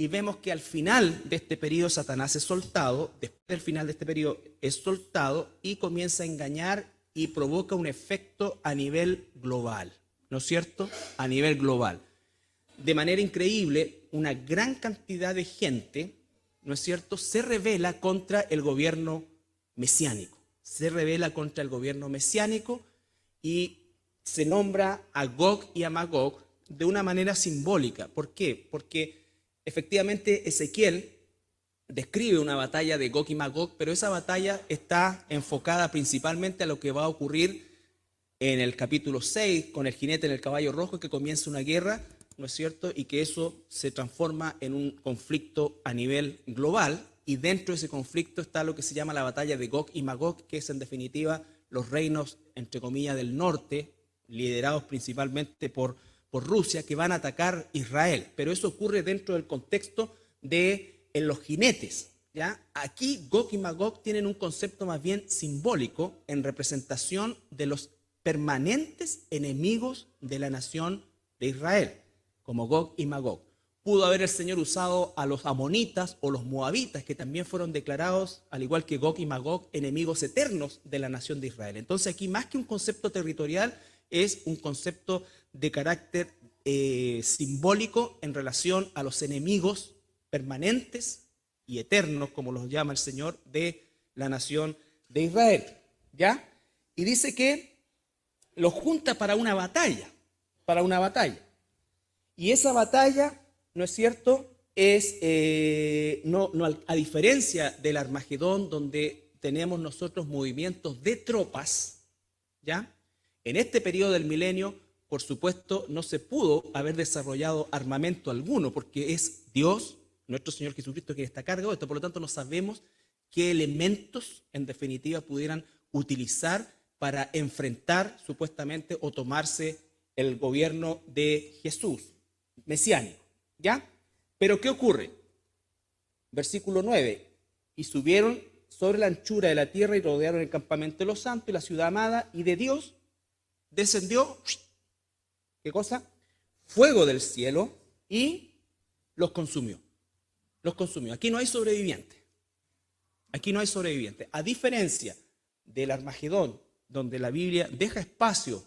y vemos que al final de este periodo Satanás es soltado, después del final de este periodo es soltado y comienza a engañar y provoca un efecto a nivel global, ¿no es cierto? A nivel global. De manera increíble, una gran cantidad de gente, ¿no es cierto?, se rebela contra el gobierno mesiánico. Se rebela contra el gobierno mesiánico y se nombra a Gog y a Magog de una manera simbólica. ¿Por qué? Porque efectivamente Ezequiel describe una batalla de Gog y Magog, pero esa batalla está enfocada principalmente a lo que va a ocurrir en el capítulo 6 con el jinete en el caballo rojo, que comienza una guerra, ¿no es cierto? Y que eso se transforma en un conflicto a nivel global, y dentro de ese conflicto está lo que se llama la batalla de Gog y Magog, que es en definitiva los reinos, entre comillas, del norte, liderados principalmente por Rusia, que van a atacar Israel. Pero eso ocurre dentro del contexto de los jinetes, ¿ya? Aquí Gog y Magog tienen un concepto más bien simbólico en representación de los permanentes enemigos de la nación de Israel, como Gog y Magog. Pudo haber el Señor usado a los amonitas o los moabitas, que también fueron declarados, al igual que Gog y Magog, enemigos eternos de la nación de Israel. Entonces aquí, más que un concepto territorial, es un concepto de carácter simbólico en relación a los enemigos permanentes y eternos, como los llama el Señor, de la nación de Israel, ¿ya? Y dice que los junta para una batalla, Y esa batalla, ¿no es cierto?, es, a diferencia del Armagedón, donde tenemos nosotros movimientos de tropas, ¿ya? En este periodo del milenio, por supuesto, no se pudo haber desarrollado armamento alguno, porque es Dios, nuestro Señor Jesucristo, quien está a cargo de esto. Por lo tanto, no sabemos qué elementos, en definitiva, pudieran utilizar para enfrentar, supuestamente, o tomarse el gobierno de Jesús, mesiánico, ¿ya? Pero ¿qué ocurre? Versículo 9. Y subieron sobre la anchura de la tierra y rodearon el campamento de los santos y la ciudad amada, y de Dios descendió, ¿qué cosa? Fuego del cielo y los consumió. Los consumió. Aquí no hay sobrevivientes. Aquí no hay sobrevivientes. A diferencia del Armagedón, donde la Biblia deja espacio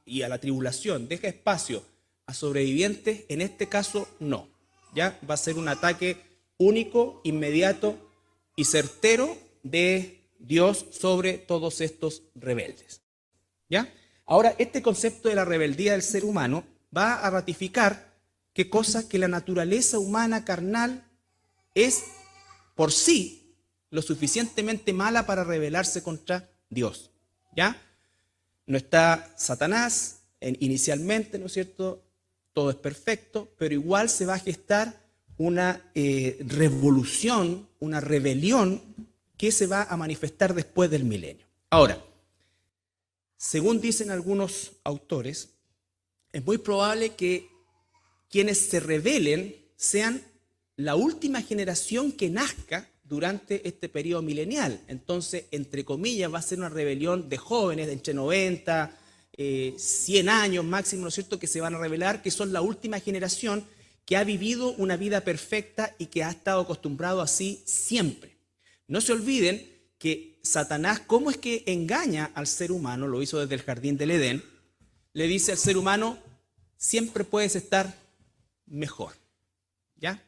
y a la tribulación, deja espacio a sobrevivientes, en este caso no. Ya va a ser un ataque único, inmediato y certero de Dios sobre todos estos rebeldes. ¿Ya? Ahora, este concepto de la rebeldía del ser humano va a ratificar qué cosa, que la naturaleza humana carnal es por sí lo suficientemente mala para rebelarse contra Dios. ¿Ya? No está Satanás inicialmente, ¿no es cierto? Todo es perfecto, pero igual se va a gestar una revolución, una rebelión que se va a manifestar después del milenio. Ahora, según dicen algunos autores, es muy probable que quienes se rebelen sean la última generación que nazca durante este periodo milenial. Entonces, entre comillas, va a ser una rebelión de jóvenes de entre 90, 100 años máximo, ¿no es cierto?, que se van a rebelar, que son la última generación que ha vivido una vida perfecta y que ha estado acostumbrado así siempre. No se olviden que Satanás, ¿cómo es que engaña al ser humano? Lo hizo desde el jardín del Edén. Le dice al ser humano, siempre puedes estar mejor, ¿ya?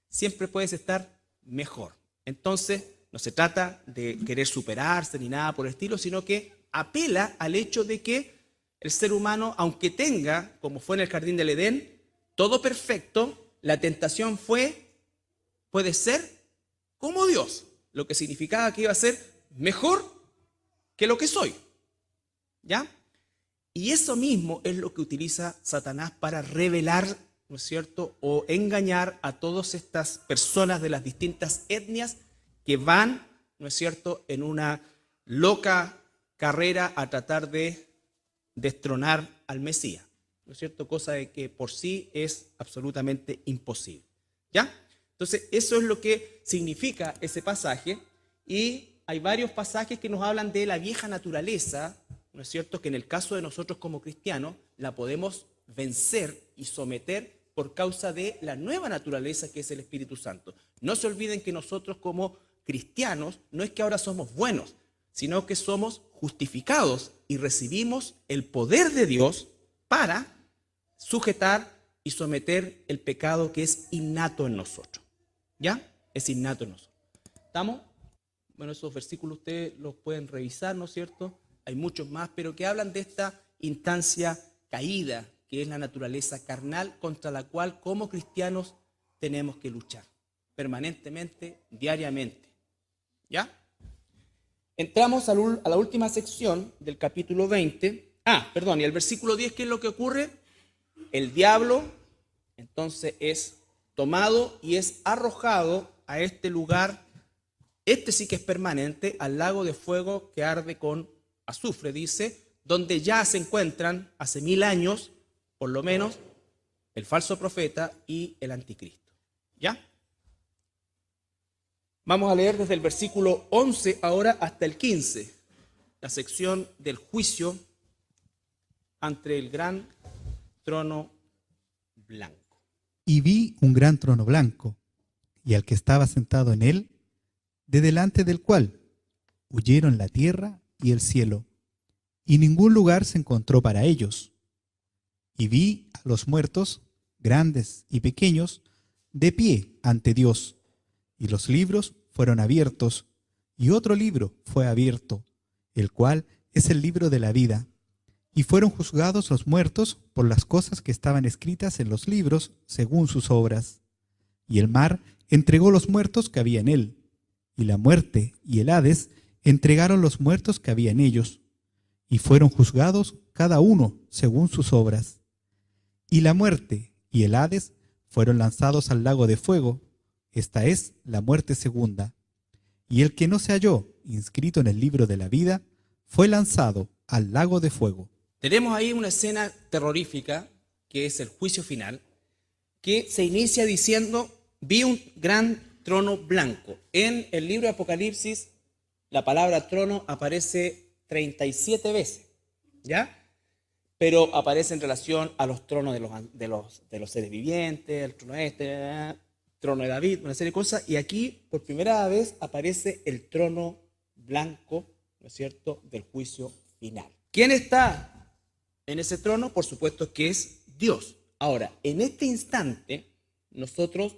Siempre puedes estar mejor. Entonces, no se trata de querer superarse ni nada por el estilo, sino que apela al hecho de que el ser humano, aunque tenga, como fue en el jardín del Edén, todo perfecto, la tentación puede ser como Dios, lo que significaba que iba a ser mejor que lo que soy, ¿ya? Y eso mismo es lo que utiliza Satanás para revelar, ¿no es cierto?, o engañar a todas estas personas de las distintas etnias que van, ¿no es cierto?, en una loca carrera a tratar de destronar al Mesías, ¿no es cierto?, cosa de que por sí es absolutamente imposible, ¿ya? Entonces, eso es lo que significa ese pasaje, y hay varios pasajes que nos hablan de la vieja naturaleza, ¿no es cierto?, que en el caso de nosotros como cristianos la podemos vencer y someter por causa de la nueva naturaleza que es el Espíritu Santo. No se olviden que nosotros como cristianos no es que ahora somos buenos, sino que somos justificados y recibimos el poder de Dios para sujetar y someter el pecado que es innato en nosotros. ¿Ya? Es innato en nosotros. ¿Estamos? Bueno, esos versículos ustedes los pueden revisar, ¿no es cierto? Hay muchos más, pero que hablan de esta instancia caída, que es la naturaleza carnal contra la cual como cristianos tenemos que luchar permanentemente, diariamente. ¿Ya? Entramos a la última sección del capítulo 20. Y el versículo 10, ¿qué es lo que ocurre? El diablo, entonces, es tomado y es arrojado a este lugar, este sí que es permanente, al lago de fuego que arde con azufre, dice, donde ya se encuentran hace 1000 años, por lo menos, el falso profeta y el anticristo. ¿Ya? Vamos a leer desde el versículo 11 ahora hasta el 15, la sección del juicio ante el gran trono blanco. Y vi un gran trono blanco, y al que estaba sentado en él, de delante del cual huyeron la tierra y el cielo, y ningún lugar se encontró para ellos. Y vi a los muertos, grandes y pequeños, de pie ante Dios, y los libros fueron abiertos, y otro libro fue abierto, el cual es el libro de la vida. Y fueron juzgados los muertos por las cosas que estaban escritas en los libros según sus obras. Y el mar entregó los muertos que había en él, y la muerte y el Hades entregaron los muertos que había en ellos, y fueron juzgados cada uno según sus obras. Y la muerte y el Hades fueron lanzados al lago de fuego, esta es la muerte segunda. Y el que no se halló inscrito en el libro de la vida fue lanzado al lago de fuego. Tenemos ahí una escena terrorífica, que es el juicio final, que se inicia diciendo, vi un gran trono blanco. En el libro de Apocalipsis, la palabra trono aparece 37 veces, ¿ya? Pero aparece en relación a los tronos de los seres vivientes, el trono trono de David, una serie de cosas, y aquí por primera vez aparece el trono blanco, ¿no es cierto?, del juicio final. ¿Quién está en ese trono? Por supuesto que es Dios. Ahora, en este instante, nosotros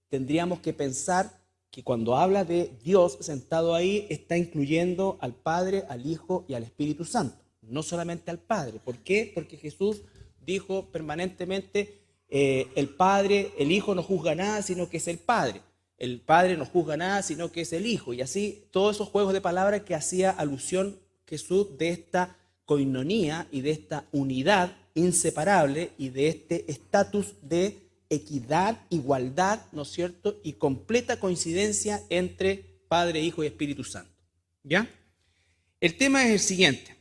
tendríamos que pensar que cuando habla de Dios sentado ahí, está incluyendo al Padre, al Hijo y al Espíritu Santo, no solamente al Padre. ¿Por qué? Porque Jesús dijo permanentemente, el Padre, el Hijo no juzga nada, sino que es el Padre. El Padre no juzga nada, sino que es el Hijo. Y así, todos esos juegos de palabras que hacía alusión Jesús de esta coinonía y de esta unidad inseparable y de este estatus de equidad, igualdad, ¿no es cierto? Y completa coincidencia entre Padre, Hijo y Espíritu Santo. ¿Ya? El tema es el siguiente.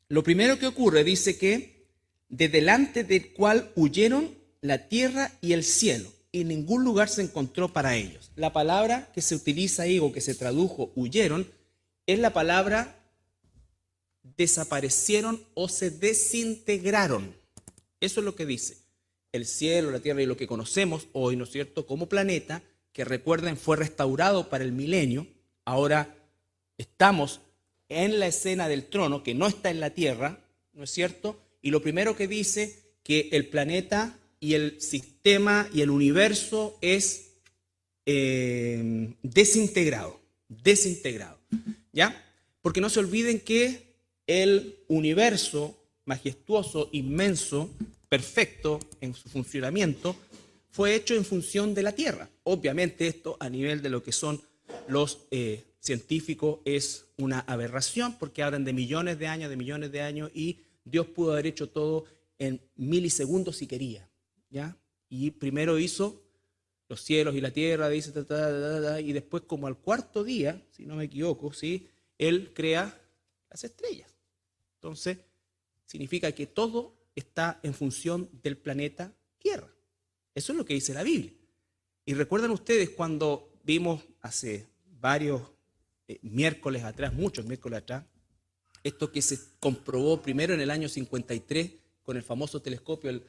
Lo primero que ocurre dice que de delante del cual huyeron la tierra y el cielo, y ningún lugar se encontró para ellos. La palabra que se utiliza ahí o que se tradujo huyeron es la palabra desaparecieron o se desintegraron. Eso es lo que dice. El cielo, la tierra y lo que conocemos hoy, ¿no es cierto?, como planeta, que recuerden fue restaurado para el milenio. Ahora estamos en la escena del trono, que no está en la tierra, ¿no es cierto? Y lo primero que dice que el planeta y el sistema y el universo es desintegrado, ¿ya? Porque no se olviden que el universo majestuoso, inmenso, perfecto en su funcionamiento, fue hecho en función de la Tierra. Obviamente esto a nivel de lo que son los científicos es una aberración porque hablan de millones de años y Dios pudo haber hecho todo en milisegundos si quería, ¿ya? Y primero hizo los cielos y la tierra, dice, y después como al cuarto día, si no me equivoco, ¿sí?, Él crea las estrellas. Entonces, significa que todo está en función del planeta Tierra. Eso es lo que dice la Biblia. Y recuerdan ustedes cuando vimos hace varios miércoles atrás, muchos miércoles atrás, esto que se comprobó primero en el año 53 con el famoso telescopio, el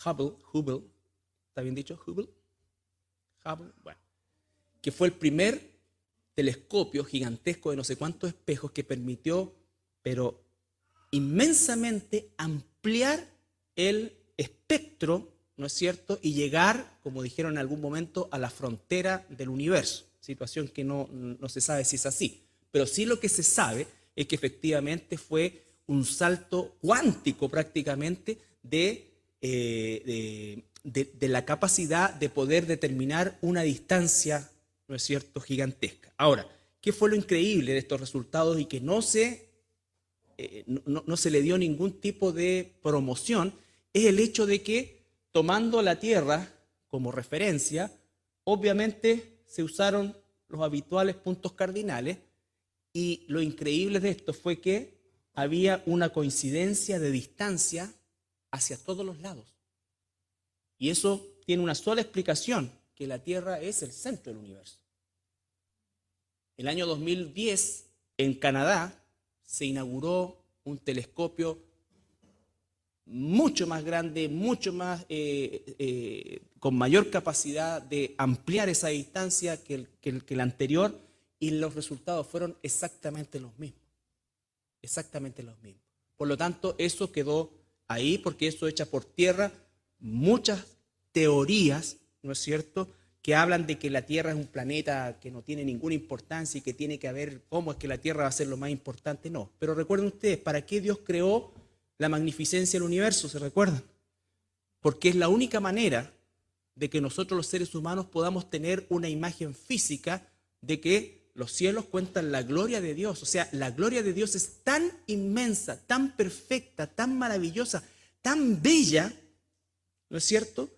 Hubble, ¿Está bien dicho? Hubble. Bueno, que fue el primer telescopio gigantesco de no sé cuántos espejos que permitió, pero inmensamente, ampliar el espectro, ¿no es cierto? Y llegar, como dijeron en algún momento, a la frontera del universo. Situación que no se sabe si es así. Pero sí lo que se sabe es que efectivamente fue un salto cuántico prácticamente de la capacidad de poder determinar una distancia, ¿no es cierto?, gigantesca. Ahora, ¿qué fue lo increíble de estos resultados y que no se le dio ningún tipo de promoción? Es el hecho de que, tomando la Tierra como referencia, obviamente se usaron los habituales puntos cardinales, y lo increíble de esto fue que había una coincidencia de distancia hacia todos los lados. Y eso tiene una sola explicación, que la Tierra es el centro del universo. El año 2010, en Canadá, se inauguró un telescopio mucho más grande, mucho más con mayor capacidad de ampliar esa distancia que el anterior, y los resultados fueron exactamente los mismos. Exactamente los mismos. Por lo tanto, eso quedó ahí, porque eso echa por tierra muchas teorías, ¿no es cierto?, que hablan de que la Tierra es un planeta que no tiene ninguna importancia y que tiene que haber cómo es que la Tierra va a ser lo más importante. No, pero recuerden ustedes, ¿para qué Dios creó la magnificencia del universo? ¿Se recuerdan? Porque es la única manera de que nosotros los seres humanos podamos tener una imagen física de que los cielos cuentan la gloria de Dios. O sea, la gloria de Dios es tan inmensa, tan perfecta, tan maravillosa, tan bella, ¿no es cierto?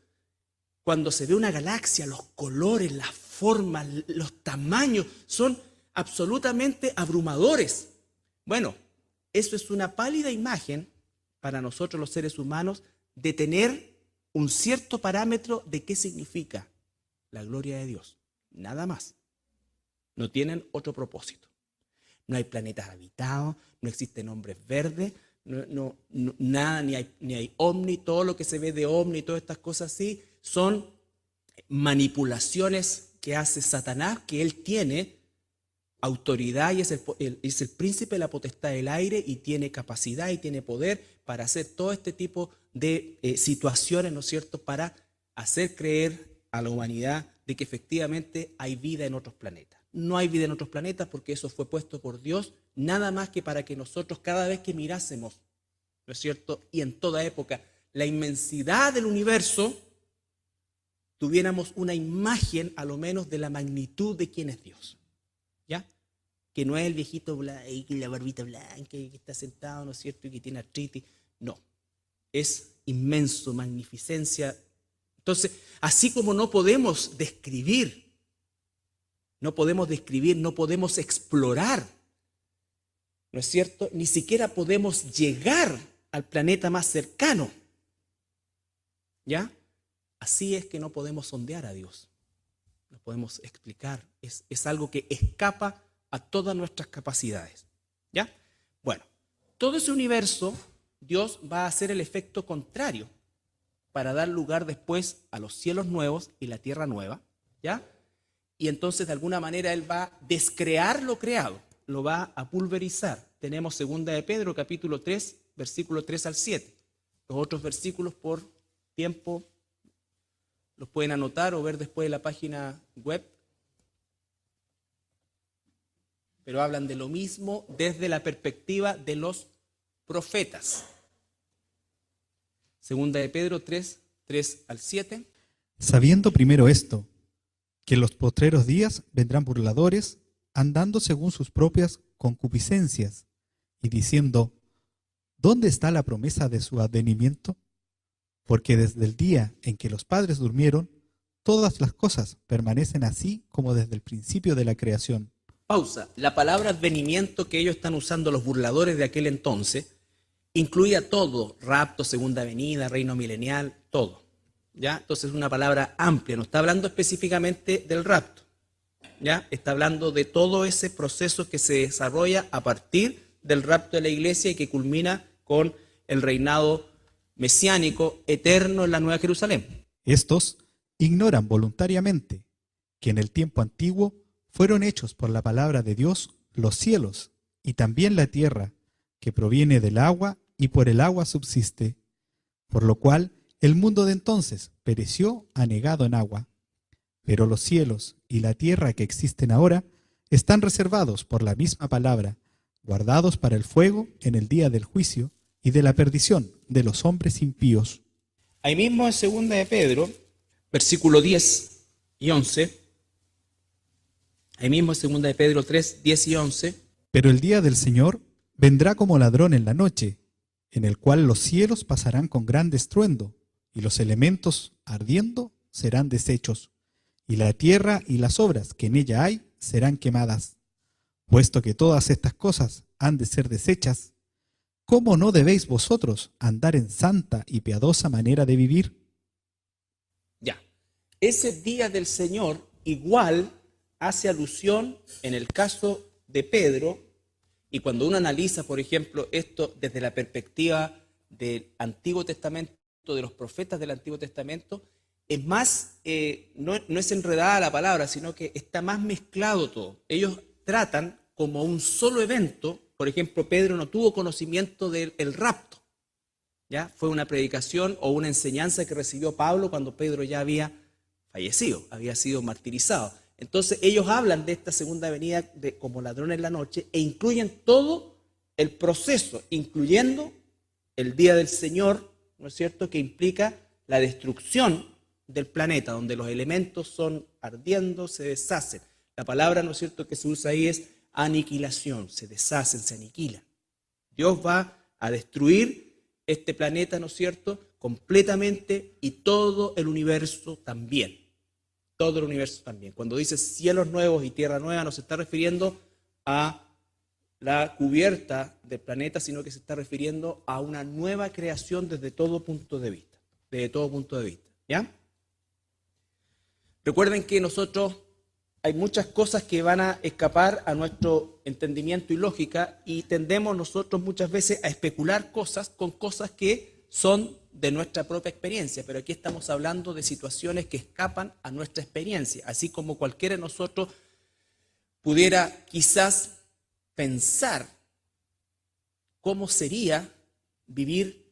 Cuando se ve una galaxia, los colores, las formas, los tamaños son absolutamente abrumadores. Bueno, eso es una pálida imagen para nosotros los seres humanos de tener un cierto parámetro de qué significa la gloria de Dios. Nada más. No tienen otro propósito. No hay planetas habitados, no existen hombres verdes, nada, ni hay ovni. Todo lo que se ve de ovni, todas estas cosas así, son manipulaciones que hace Satanás, que él tiene autoridad y es el príncipe de la potestad del aire, y tiene capacidad y tiene poder para hacer todo este tipo de situaciones, ¿no es cierto?, para hacer creer a la humanidad de que efectivamente hay vida en otros planetas. No hay vida en otros planetas, porque eso fue puesto por Dios nada más que para que nosotros, cada vez que mirásemos, ¿no es cierto?, y en toda época, la inmensidad del universo, tuviéramos una imagen a lo menos de la magnitud de quién es Dios. ¿Ya? Que no es el viejito blanco, la barbita blanca, que está sentado, ¿no es cierto?, y que tiene artritis. No, es inmenso, magnificencia. Entonces, así como no podemos describir, no podemos explorar, ¿no es cierto?, ni siquiera podemos llegar al planeta más cercano. ¿Ya? Así es que no podemos sondear a Dios. No podemos explicar. Es algo que escapa a todas nuestras capacidades. ¿Ya? Bueno, todo ese universo, Dios va a hacer el efecto contrario para dar lugar después a los cielos nuevos y la tierra nueva. ¿Ya? Y entonces, de alguna manera, Él va a descrear lo creado, lo va a pulverizar. Tenemos 2 de Pedro, capítulo 3, versículo 3 al 7. Los otros versículos, por tiempo, los pueden anotar o ver después de la página web. Pero hablan de lo mismo desde la perspectiva de los profetas. 2 de Pedro 3, 3 al 7. Sabiendo primero esto, que en los postreros días vendrán burladores, andando según sus propias concupiscencias, y diciendo, ¿dónde está la promesa de su advenimiento? Porque desde el día en que los padres durmieron, todas las cosas permanecen así como desde el principio de la creación. Pausa. La palabra advenimiento que ellos están usando, los burladores de aquel entonces, incluía todo: rapto, segunda venida, reino milenial, todo. ¿Ya? Entonces es una palabra amplia, no está hablando específicamente del rapto. ¿Ya? Está hablando de todo ese proceso que se desarrolla a partir del rapto de la iglesia y que culmina con el reinado mesiánico eterno en la Nueva Jerusalén. Estos ignoran voluntariamente que en el tiempo antiguo fueron hechos por la palabra de Dios los cielos y también la tierra, que proviene del agua y por el agua subsiste, por lo cual el mundo de entonces pereció anegado en agua. Pero los cielos y la tierra que existen ahora están reservados por la misma palabra, guardados para el fuego en el día del juicio y de la perdición de los hombres impíos. Ahí mismo en 2 de Pedro, versículo 10 y 11, ahí mismo en 2 de Pedro 3, 10 y 11, Pero el día del Señor vendrá como ladrón en la noche, en el cual los cielos pasarán con gran estruendo, y los elementos ardiendo serán deshechos, y la tierra y las obras que en ella hay serán quemadas. Puesto que todas estas cosas han de ser deshechas, ¿cómo no debéis vosotros andar en santa y piadosa manera de vivir? ya. Ese día del Señor igual hace alusión en el caso de Pedro, y cuando uno analiza, por ejemplo, esto desde la perspectiva del Antiguo Testamento, de los profetas del Antiguo Testamento, es más, no es enredada la palabra, sino que está más mezclado todo. Ellos tratan como un solo evento. Por ejemplo, Pedro no tuvo conocimiento del rapto, ¿ya? Fue una predicación o una enseñanza que recibió Pablo cuando Pedro ya había fallecido, había sido martirizado. Entonces ellos hablan de esta segunda venida como ladrón en la noche e incluyen todo el proceso, incluyendo el día del Señor, ¿no es cierto?, que implica la destrucción del planeta, donde los elementos son ardiendo, se deshacen. La palabra, ¿no es cierto?, que se usa ahí es aniquilación, se deshacen, se aniquilan. Dios va a destruir este planeta, ¿no es cierto?, completamente, y todo el universo también. Todo el universo también. Cuando dice cielos nuevos y tierra nueva, no se está refiriendo a la cubierta del planeta, sino que se está refiriendo a una nueva creación desde todo punto de vista. Desde todo punto de vista. ¿Ya? Recuerden que nosotros hay muchas cosas que van a escapar a nuestro entendimiento y lógica, y tendemos nosotros muchas veces a especular cosas con cosas que son de nuestra propia experiencia, pero aquí estamos hablando de situaciones que escapan a nuestra experiencia, así como cualquiera de nosotros pudiera quizás pensar cómo sería vivir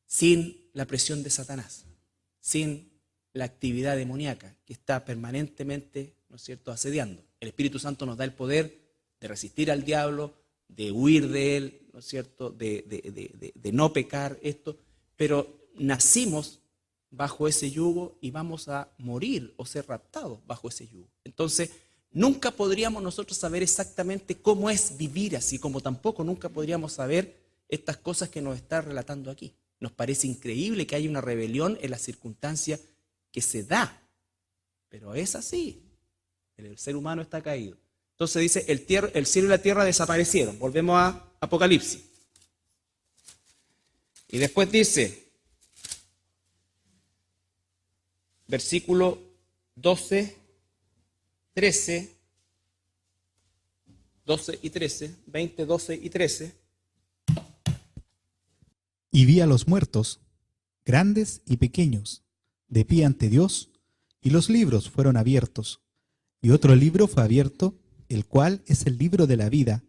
sin la presión de Satanás, sin la actividad demoníaca que está permanentemente, ¿no es cierto?, asediando. El Espíritu Santo nos da el poder de resistir al diablo, de huir de él, ¿no es cierto?, de no pecar esto, pero nacimos bajo ese yugo y vamos a morir o ser raptados bajo ese yugo. Entonces, nunca podríamos nosotros saber exactamente cómo es vivir así, como tampoco nunca podríamos saber estas cosas que nos está relatando aquí. Nos parece increíble que haya una rebelión en las circunstancias que se da, pero es así. El ser humano está caído. Entonces dice, el cielo y la tierra desaparecieron. Volvemos a Apocalipsis. Y después dice, versículo 12, 13, 12 y 13, 20, 12 y 13. Y vi a los muertos, grandes y pequeños, de pie ante Dios, y los libros fueron abiertos. Y otro libro fue abierto, el cual es el libro de la vida.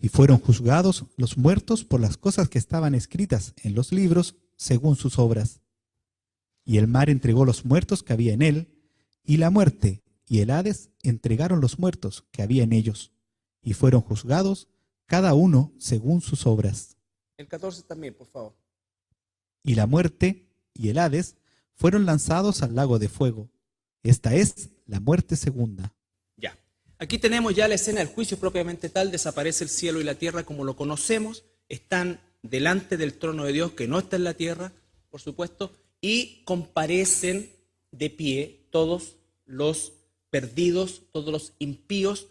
Y fueron juzgados los muertos por las cosas que estaban escritas en los libros según sus obras. Y el mar entregó los muertos que había en él, y la muerte y el Hades entregaron los muertos que había en ellos, y fueron juzgados cada uno según sus obras. El 14 también, por favor. Y la muerte y el Hades fueron lanzados al lago de fuego. Esta es la muerte segunda. Ya. Aquí tenemos ya la escena del juicio propiamente tal. Desaparece el cielo y la tierra como lo conocemos. Están delante del trono de Dios, que no está en la tierra, por supuesto, y comparecen de pie todos los perdidos, todos los impíos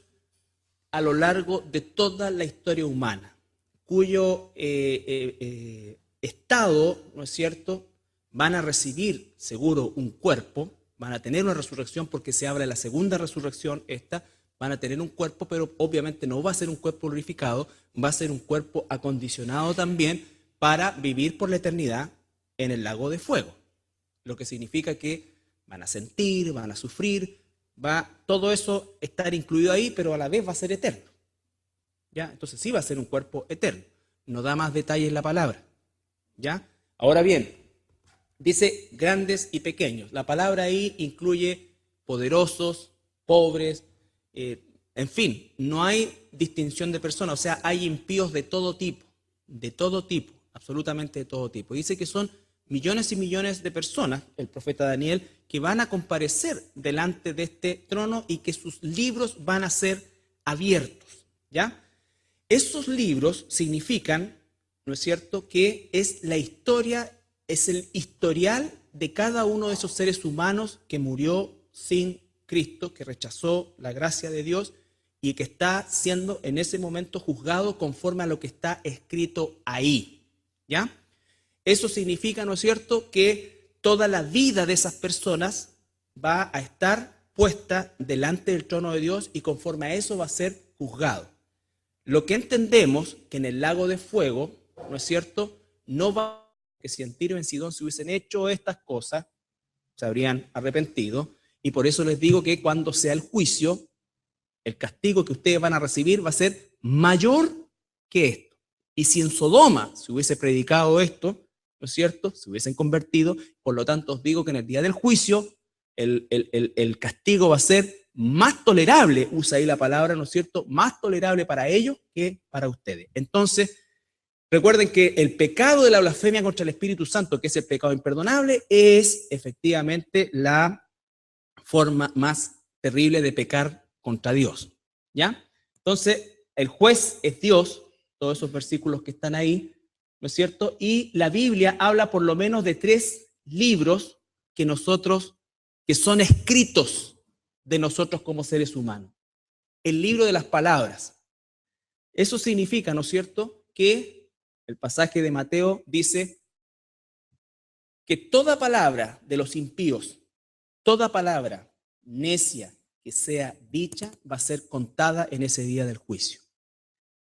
a lo largo de toda la historia humana, cuyo estado, ¿no es cierto?, van a recibir seguro un cuerpo, van a tener una resurrección porque se habla de la segunda resurrección van a tener un cuerpo, pero obviamente no va a ser un cuerpo glorificado, va a ser un cuerpo acondicionado también para vivir por la eternidad en el lago de fuego. Lo que significa que van a sentir, van a sufrir, va todo eso estar incluido ahí, pero a la vez va a ser eterno. ¿Ya? Entonces sí va a ser un cuerpo eterno. No da más detalles la palabra. ¿Ya? Ahora bien, dice grandes y pequeños. La palabra ahí incluye poderosos, pobres, en fin, no hay distinción de personas, o sea, hay impíos de todo tipo, absolutamente de todo tipo. Dice que son millones y millones de personas, el profeta Daniel, que van a comparecer delante de este trono y que sus libros van a ser abiertos, ¿ya? Esos libros significan, ¿no es cierto?, que es la historia, es el historial de cada uno de esos seres humanos que murió sin Cristo, que rechazó la gracia de Dios y que está siendo en ese momento juzgado conforme a lo que está escrito ahí, ¿ya? Eso significa, ¿no es cierto?, que toda la vida de esas personas va a estar puesta delante del trono de Dios y conforme a eso va a ser juzgado. Lo que entendemos que en el lago de fuego, ¿no es cierto?, no va, que si en Tiro y en Sidón se hubiesen hecho estas cosas, se habrían arrepentido, y por eso les digo que cuando sea el juicio, el castigo que ustedes van a recibir va a ser mayor que esto. Y si en Sodoma se hubiese predicado esto, ¿no es cierto?, se hubiesen convertido, por lo tanto os digo que en el día del juicio el castigo va a ser más tolerable, usa ahí la palabra, ¿no es cierto?, más tolerable para ellos que para ustedes. Entonces, recuerden que el pecado de la blasfemia contra el Espíritu Santo, que es el pecado imperdonable, es efectivamente la forma más terrible de pecar contra Dios, ¿ya? Entonces, el juez es Dios, todos esos versículos que están ahí, ¿no es cierto? Y la Biblia habla por lo menos de 3 libros que son escritos de nosotros como seres humanos. El libro de las palabras. Eso significa, ¿no es cierto?, que el pasaje de Mateo dice que toda palabra de los impíos, toda palabra necia que sea dicha va a ser contada en ese día del juicio.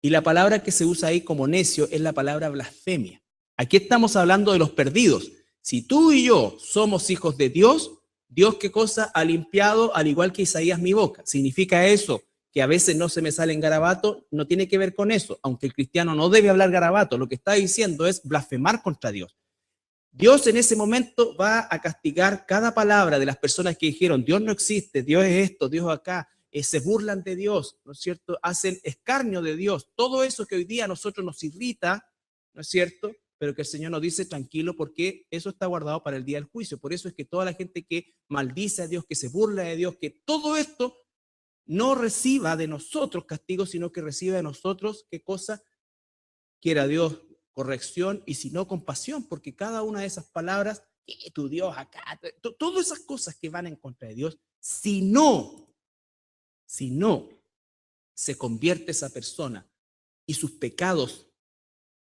Y la palabra que se usa ahí como necio es la palabra blasfemia. Aquí estamos hablando de los perdidos. Si tú y yo somos hijos de Dios, Dios qué cosa ha limpiado, al igual que Isaías mi boca. ¿Significa eso que a veces no se me salen garabatos? No tiene que ver con eso, aunque el cristiano no debe hablar garabato. Lo que está diciendo es blasfemar contra Dios. Dios en ese momento va a castigar cada palabra de las personas que dijeron, Dios no existe, Dios es esto, Dios acá, se burlan de Dios, ¿no es cierto? Hacen escarnio de Dios. Todo eso que hoy día a nosotros nos irrita, ¿no es cierto? Pero que el Señor nos dice tranquilo porque eso está guardado para el día del juicio. Por eso es que toda la gente que maldice a Dios, que se burla de Dios, que todo esto no reciba de nosotros castigo, sino que reciba de nosotros, ¿qué cosa? Quiera Dios corrección y si no compasión, porque cada una de esas palabras, tu Dios acá, todas esas cosas que van en contra de Dios, si no se convierte esa persona y sus pecados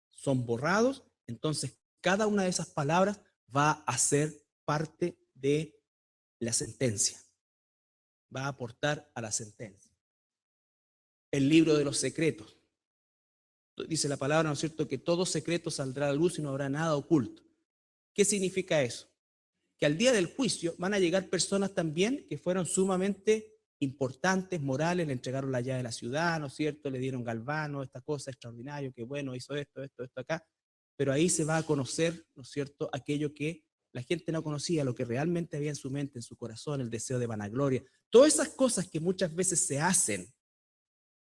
son borrados, entonces cada una de esas palabras va a ser parte de la sentencia, va a aportar a la sentencia. El libro de los secretos. Dice la palabra, ¿no es cierto?, que todo secreto saldrá a la luz y no habrá nada oculto. ¿Qué significa eso? Que al día del juicio van a llegar personas también que fueron sumamente importantes, morales, le entregaron la llave de la ciudad, ¿no es cierto?, le dieron galvano, esta cosa extraordinaria, que bueno, hizo esto acá, pero ahí se va a conocer, ¿no es cierto?, aquello que la gente no conocía, lo que realmente había en su mente, en su corazón, el deseo de vanagloria. Todas esas cosas que muchas veces se hacen,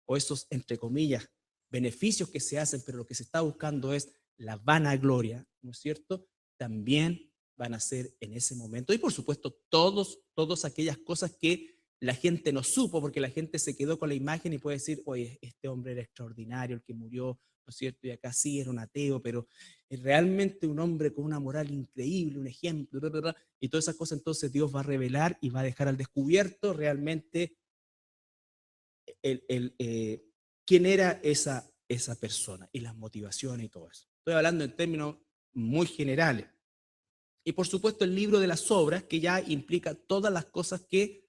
o esos, entre comillas, beneficios que se hacen, pero lo que se está buscando es la vanagloria, ¿no es cierto?, también van a ser en ese momento. Y por supuesto, todas aquellas cosas que la gente no supo, porque la gente se quedó con la imagen y puede decir, oye, este hombre era extraordinario, el que murió, ¿no es cierto?, y acá sí era un ateo, pero es realmente un hombre con una moral increíble, un ejemplo, bla, bla, bla, y todas esas cosas. Entonces Dios va a revelar y va a dejar al descubierto realmente quién era esa persona y las motivaciones y todo eso. Estoy hablando en términos muy generales. Y por supuesto el libro de las obras, que ya implica todas las cosas que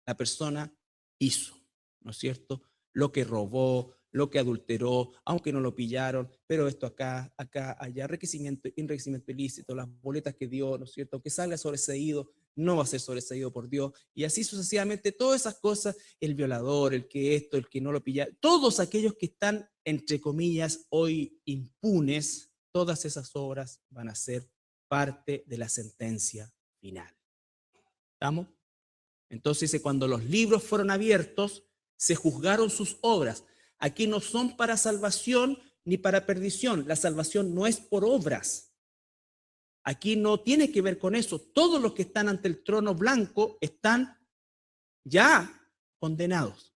la persona hizo, ¿no es cierto? Lo que robó, lo que adulteró, aunque no lo pillaron, pero esto acá, allá, enriquecimiento ilícito, las boletas que dio, ¿no es cierto? Que salga sobreseído, no va a ser sobreseído por Dios, y así sucesivamente, todas esas cosas, el violador, el que esto, el que no lo pilla, todos aquellos que están, entre comillas, hoy impunes, todas esas obras van a ser parte de la sentencia final. ¿Estamos? Entonces dice, cuando los libros fueron abiertos, se juzgaron sus obras. Aquí no son para salvación ni para perdición. La salvación no es por obras. Aquí no tiene que ver con eso. Todos los que están ante el trono blanco están ya condenados.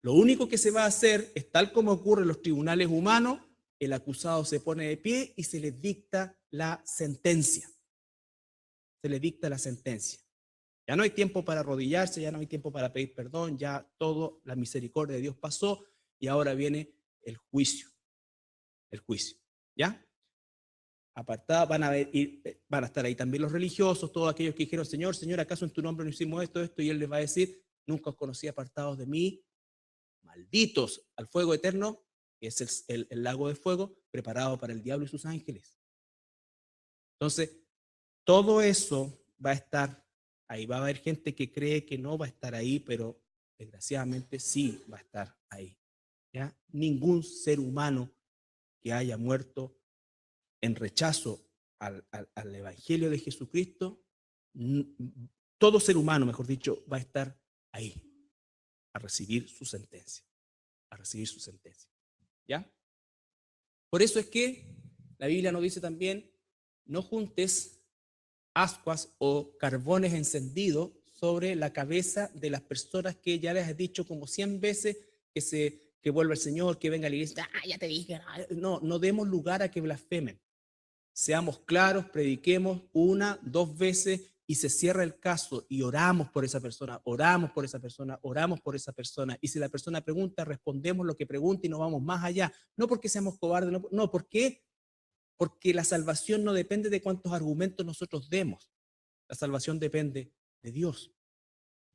Lo único que se va a hacer es, tal como ocurre en los tribunales humanos, el acusado se pone de pie y se le dicta la sentencia. Se le dicta la sentencia. Ya no hay tiempo para arrodillarse, ya no hay tiempo para pedir perdón, ya todo, la misericordia de Dios pasó y ahora viene el juicio. El juicio, ¿ya? Apartada, van a estar ahí también los religiosos, todos aquellos que dijeron, Señor, Señor, ¿acaso en tu nombre no hicimos esto, esto? Y Él les va a decir, nunca os conocí apartados de mí, malditos al fuego eterno, que es el lago de fuego, preparado para el diablo y sus ángeles. Entonces, todo eso va a estar ahí. Va a haber gente que cree que no va a estar ahí, pero desgraciadamente sí va a estar ahí. ¿Ya? Ningún ser humano que haya muerto en rechazo al Evangelio de Jesucristo, todo ser humano, mejor dicho, va a estar ahí, a recibir su sentencia, a recibir su sentencia. ¿Ya? Por eso es que la Biblia nos dice también, no juntes ascuas o carbones encendidos sobre la cabeza de las personas que ya les has dicho como 100 veces que vuelva el Señor, que venga a la iglesia. Ya te dije. No demos lugar a que blasfemen. Seamos claros, prediquemos 1, 2 veces y se cierra el caso y oramos por esa persona, oramos por esa persona, oramos por esa persona. Y si la persona pregunta, respondemos lo que pregunta y no vamos más allá. No porque seamos cobardes, no, ¿por qué? Porque la salvación no depende de cuántos argumentos nosotros demos. La salvación depende de Dios.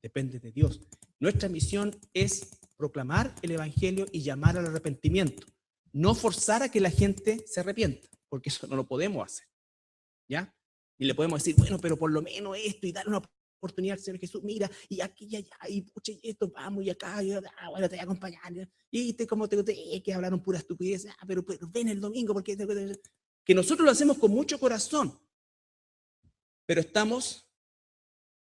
Depende de Dios. Nuestra misión es proclamar el Evangelio y llamar al arrepentimiento. No forzar a que la gente se arrepienta, porque eso no lo podemos hacer. ¿Ya? Y le podemos decir, bueno, pero por lo menos esto y darle una oportunidad al Señor Jesús. Mira, y aquí y allá, y pucha, y esto, vamos, y acá, y, bueno, te voy a acompañar. Y como te que hablaron pura estupidez. Pero ven el domingo, porque que nosotros lo hacemos con mucho corazón, pero estamos,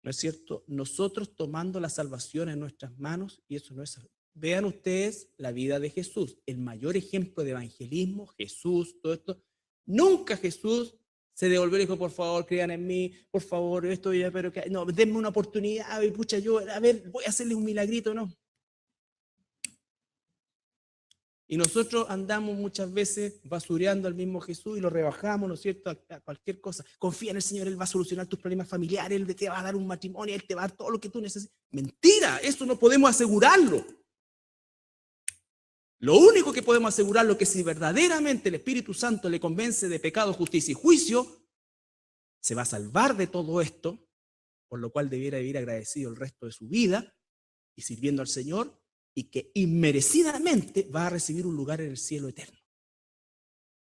¿no es cierto?, nosotros tomando la salvación en nuestras manos, y eso no es. Vean ustedes la vida de Jesús, el mayor ejemplo de evangelismo, Jesús, todo esto. Nunca Jesús se devolvió y dijo, por favor, crean en mí, por favor, esto ya, pero que, no, denme una oportunidad, y pucha, yo, a ver, voy a hacerle un milagrito, ¿no? Y nosotros andamos muchas veces basureando al mismo Jesús y lo rebajamos, ¿no es cierto?, a cualquier cosa. Confía en el Señor, Él va a solucionar tus problemas familiares, Él te va a dar un matrimonio, Él te va a dar todo lo que tú necesitas. Mentira, eso no podemos asegurarlo. Lo único que podemos asegurarlo es que si verdaderamente el Espíritu Santo le convence de pecado, justicia y juicio, se va a salvar de todo esto, por lo cual debiera vivir agradecido el resto de su vida y sirviendo al Señor, y que inmerecidamente va a recibir un lugar en el cielo eterno.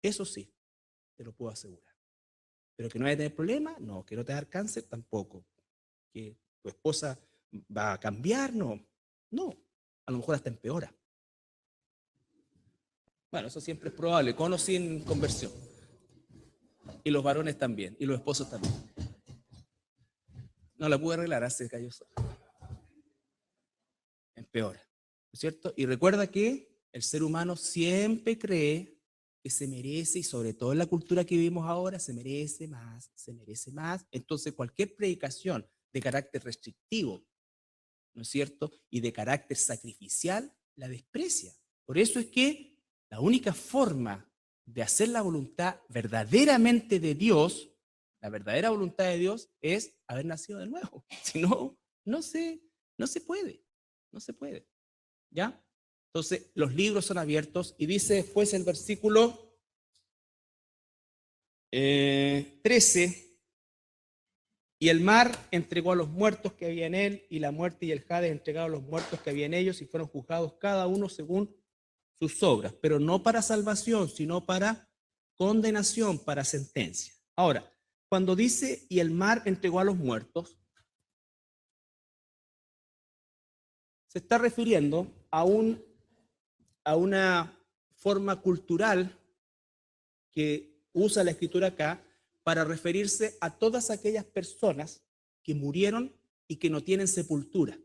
Eso sí, te lo puedo asegurar. Pero que no vaya a tener problemas, no. Que no te va a dar cáncer, tampoco. Que tu esposa va a cambiar, no. No, a lo mejor hasta empeora. Bueno, eso siempre es probable, con o sin conversión. Y los varones también, y los esposos también. No la pude arreglar, se cayó sola. Empeora. ¿No es cierto? Y recuerda que el ser humano siempre cree que se merece, y sobre todo en la cultura que vivimos ahora, se merece más, se merece más. Entonces cualquier predicación de carácter restrictivo, ¿no es cierto?, y de carácter sacrificial, la desprecia. Por eso es que la única forma de hacer la voluntad verdaderamente de Dios, la verdadera voluntad de Dios, es haber nacido de nuevo. Si no, no se puede, no se puede. ¿Ya? Entonces, los libros son abiertos y dice después el versículo 13, y el mar entregó a los muertos que había en él, y la muerte y el Hades entregaron a los muertos que había en ellos, y fueron juzgados cada uno según sus obras, pero no para salvación, sino para condenación, para sentencia. Ahora, cuando dice, y el mar entregó a los muertos, se está refiriendo a una forma cultural que usa la escritura acá para referirse a todas aquellas personas que murieron y que no tienen sepultura.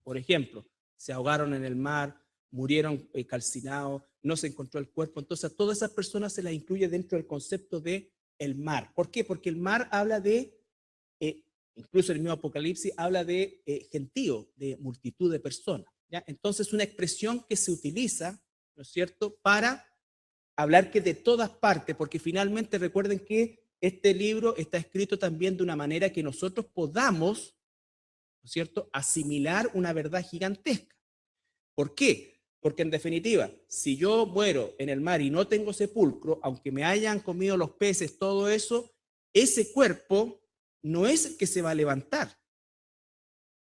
Por ejemplo, se ahogaron en el mar, murieron calcinados, no se encontró el cuerpo. Entonces a todas esas personas se las incluye dentro del concepto de el mar. ¿Por qué? Porque el mar habla de, incluso el mismo Apocalipsis, habla de gentío, de multitud de personas, ¿ya? Entonces una expresión que se utiliza, ¿no es cierto?, para hablar que de todas partes, porque finalmente recuerden que este libro está escrito también de una manera que nosotros podamos, ¿no es cierto?, asimilar una verdad gigantesca. ¿Por qué? Porque en definitiva, si yo muero en el mar y no tengo sepulcro, aunque me hayan comido los peces, todo eso, ese cuerpo no es el que se va a levantar.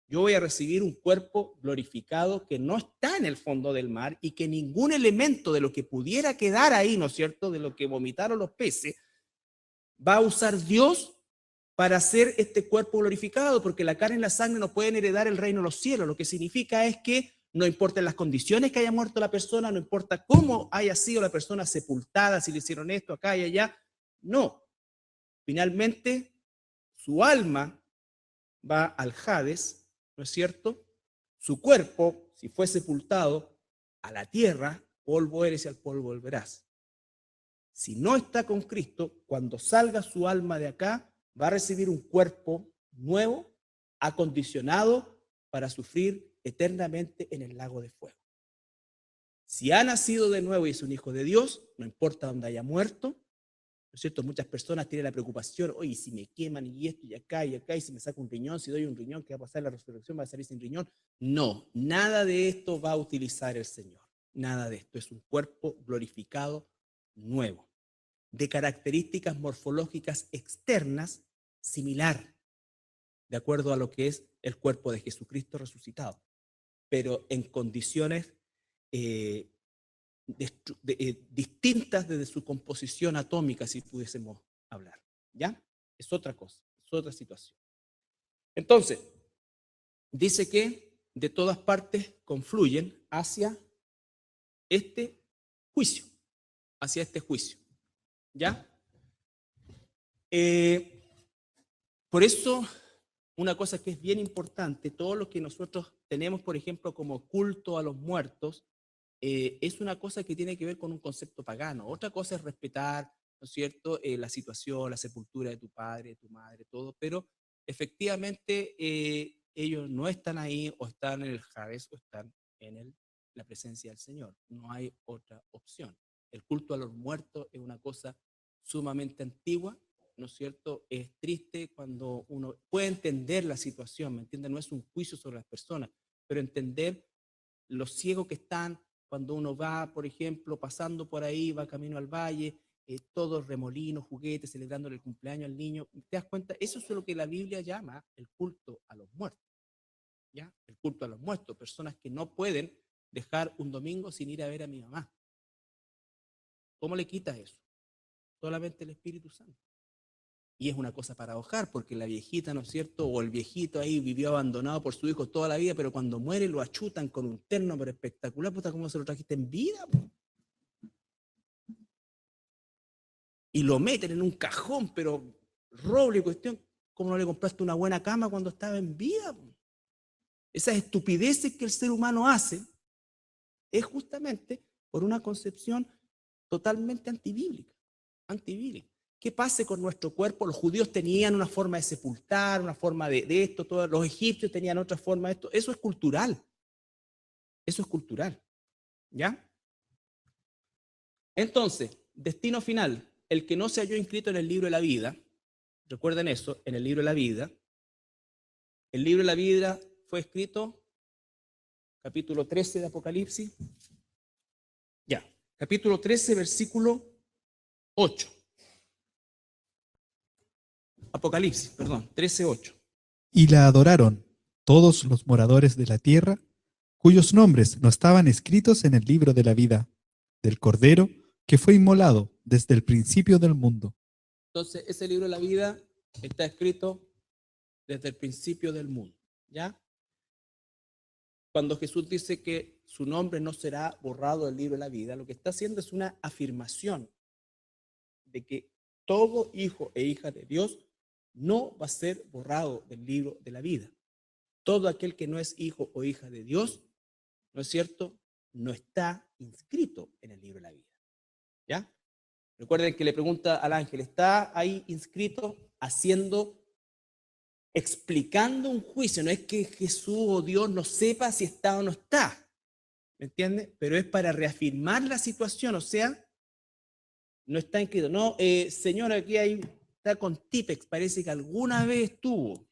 Yo voy a recibir un cuerpo glorificado que no está en el fondo del mar y que ningún elemento de lo que pudiera quedar ahí, ¿no es cierto?, de lo que vomitaron los peces, va a usar Dios para hacer este cuerpo glorificado, porque la carne y la sangre no pueden heredar el reino de los cielos. Lo que significa es que no importa las condiciones que haya muerto la persona, no importa cómo haya sido la persona sepultada, si le hicieron esto acá y allá, no. Finalmente, su alma va al Hades, ¿no es cierto? Su cuerpo, si fue sepultado, a la tierra, polvo eres y al polvo volverás. Si no está con Cristo, cuando salga su alma de acá, va a recibir un cuerpo nuevo, acondicionado para sufrir eternamente en el lago de fuego. Si ha nacido de nuevo y es un hijo de Dios, no importa dónde haya muerto, ¿no es cierto? Muchas personas tienen la preocupación, oye, si me queman y esto y acá, y si me saco un riñón, si doy un riñón, ¿qué va a pasar? La resurrección va a salir sin riñón. No, nada de esto va a utilizar el Señor. Nada de esto. Es un cuerpo glorificado nuevo, de características morfológicas externas similar, de acuerdo a lo que es el cuerpo de Jesucristo resucitado, pero en condiciones distintas desde su composición atómica, si pudiésemos hablar, ¿ya? Es otra cosa, es otra situación. Entonces, dice que de todas partes confluyen hacia este juicio, ¿ya? Por eso, una cosa que es bien importante, todo lo que nosotros tenemos, por ejemplo, como culto a los muertos, es una cosa que tiene que ver con un concepto pagano. Otra cosa es respetar, ¿no es cierto?, la situación, la sepultura de tu padre, de tu madre, todo, pero efectivamente ellos no están ahí, o están en el Hades, o están en la presencia del Señor. No hay otra opción. El culto a los muertos es una cosa sumamente antigua, ¿no es cierto? Es triste cuando uno puede entender la situación, ¿me entiende? No es un juicio sobre las personas, pero entender los ciegos que están cuando uno va, por ejemplo, pasando por ahí, va camino al valle, todos remolinos, juguetes, celebrándole el cumpleaños al niño. ¿Te das cuenta? Eso es lo que la Biblia llama el culto a los muertos, ¿ya? El culto a los muertos, personas que no pueden dejar un domingo sin ir a ver a mi mamá. ¿Cómo le quitas eso? Solamente el Espíritu Santo. Y es una cosa paradojar, porque la viejita, ¿no es cierto?, o el viejito ahí vivió abandonado por su hijo toda la vida, pero cuando muere lo achutan con un terno pero espectacular. Puta, ¿cómo se lo trajiste en vida? Y lo meten en un cajón, pero roble y cuestión. ¿Cómo no le compraste una buena cama cuando estaba en vida? Esas estupideces que el ser humano hace es justamente por una concepción totalmente antibíblica. ¿Qué pase con nuestro cuerpo? Los judíos tenían una forma de sepultar, una forma de esto, todos los egipcios tenían otra forma de esto. Eso es cultural. ¿Ya? Entonces, destino final, el que no se halló inscrito en el libro de la vida, recuerden eso, en el libro de la vida. El libro de la vida fue escrito, capítulo 13 de Apocalipsis. Ya, capítulo 13, versículo 8. Apocalipsis, 13:8. Y la adoraron todos los moradores de la tierra, cuyos nombres no estaban escritos en el libro de la vida, del Cordero que fue inmolado desde el principio del mundo. Entonces, ese libro de la vida está escrito desde el principio del mundo, ¿ya? Cuando Jesús dice que su nombre no será borrado del libro de la vida, lo que está haciendo es una afirmación de que todo hijo e hija de Dios no va a ser borrado del libro de la vida. Todo aquel que no es hijo o hija de Dios, ¿no es cierto?, no está inscrito en el libro de la vida, ¿ya? Recuerden que le pregunta al ángel, ¿está ahí inscrito explicando un juicio? No es que Jesús o Dios no sepa si está o no está, ¿me entiende? Pero es para reafirmar la situación, o sea, no está inscrito. No, señor, aquí está con Tipex, parece que alguna vez estuvo,